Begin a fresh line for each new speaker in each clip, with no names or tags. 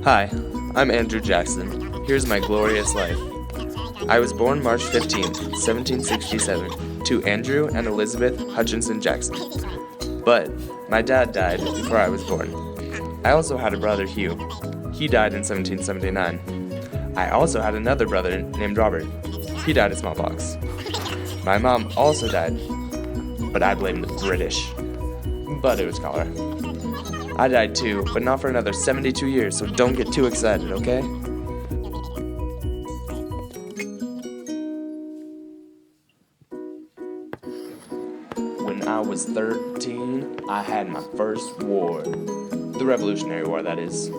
Hi, I'm Andrew Jackson. Here's my glorious life. I was born March 15th, 1767, to Andrew and Elizabeth Hutchinson Jackson. But my dad died before I was born. I also had a brother, Hugh. He died in 1779. I also had another brother named Robert. He died of smallpox. My mom also died, but I blame the British. But it was cholera. I died too, but not for another 72 years, so don't get too excited, okay? When I was 13, I had my first war. The Revolutionary War, that is.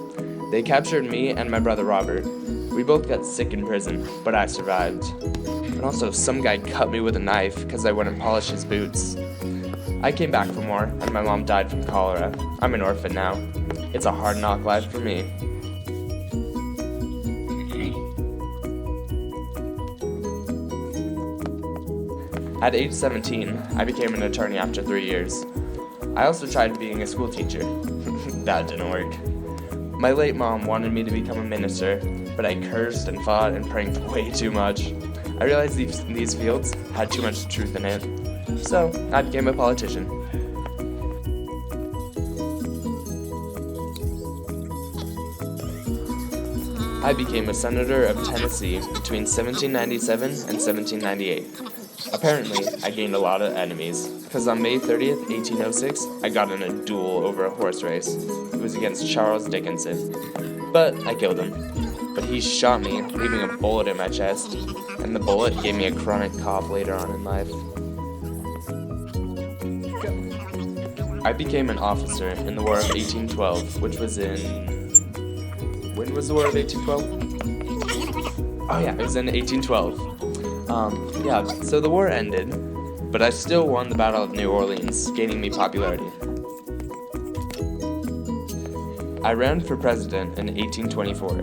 They captured me and my brother Robert. We both got sick in prison, but I survived. And also, some guy cut me with a knife because I went and polished his boots. I came back from war, and my mom died from cholera. I'm an orphan now. It's a hard knock life for me. At age 17, I became an attorney after 3 years. I also tried being a school teacher. That didn't work. My late mom wanted me to become a minister, but I cursed and fought and pranked way too much. I realized these fields had too much truth in it, so I became a politician. I became a senator of Tennessee between 1797 and 1798. Apparently, I gained a lot of enemies, because on May 30th, 1806, I got in a duel over a horse race. It was against Charles Dickinson, but I killed him. But he shot me, leaving a bullet in my chest, and the bullet gave me a chronic cough later on in life. I became an officer in the War of 1812, which was in... When was the War of 1812? Oh yeah, it was in 1812. So the war ended, but I still won the Battle of New Orleans, gaining me popularity. I ran for president in 1824,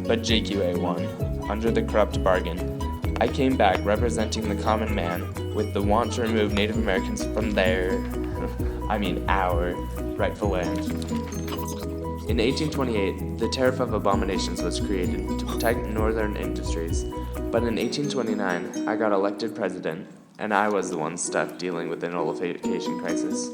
but JQA won, under the corrupt bargain. I came back representing the common man with the want to remove Native Americans from our rightful land. In 1828, the Tariff of Abominations was created to protect northern industries, but in 1829, I got elected president, and I was the one stuck dealing with the nullification crisis.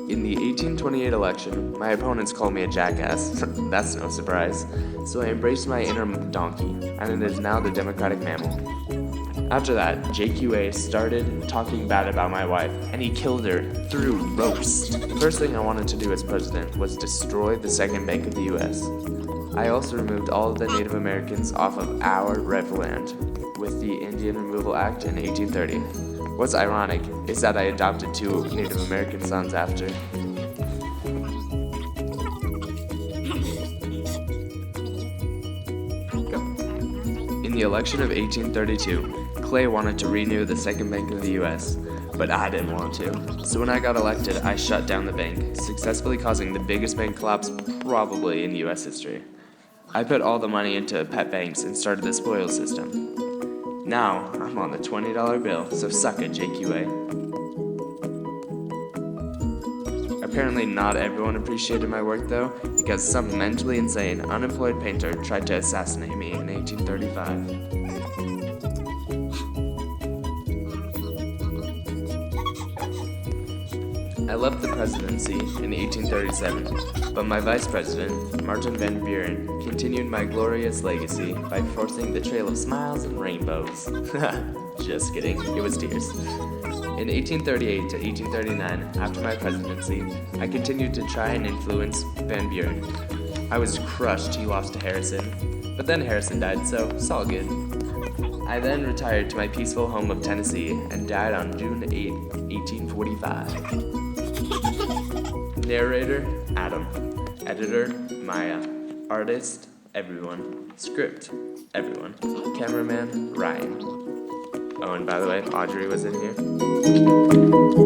In the 1828 election, my opponents called me a jackass. That's no surprise. So I embraced my inner donkey, and it is now the Democratic mammal. After that, JQA started talking bad about my wife, and he killed her through roast. The first thing I wanted to do as president was destroy the second bank of the U.S. I also removed all of the Native Americans off of our rightful land with the Indian Removal Act in 1830. What's ironic is that I adopted 2 Native American sons after. In the election of 1832, Clay wanted to renew the second bank of the U.S., but I didn't want to. So when I got elected, I shut down the bank, successfully causing the biggest bank collapse probably in U.S. history. I put all the money into pet banks and started the spoils system. Now, I'm on the $20 bill, so suck it, JQA. Apparently not everyone appreciated my work though, because some mentally insane, unemployed painter tried to assassinate me in 1835. I left the presidency in 1837, but my vice president, Martin Van Buren, continued my glorious legacy by forcing the trail of smiles and rainbows. Just kidding, it was tears. In 1838 to 1839, after my presidency, I continued to try and influence Van Buren. I was crushed he lost to Harrison, but then Harrison died, so it's all good. I then retired to my peaceful home of Tennessee and died on June 8, 1845. Narrator, Adam. Editor, Maya. Artist, everyone. Script, everyone. Cameraman, Ryan. Oh, and by the way, Audrey was in here.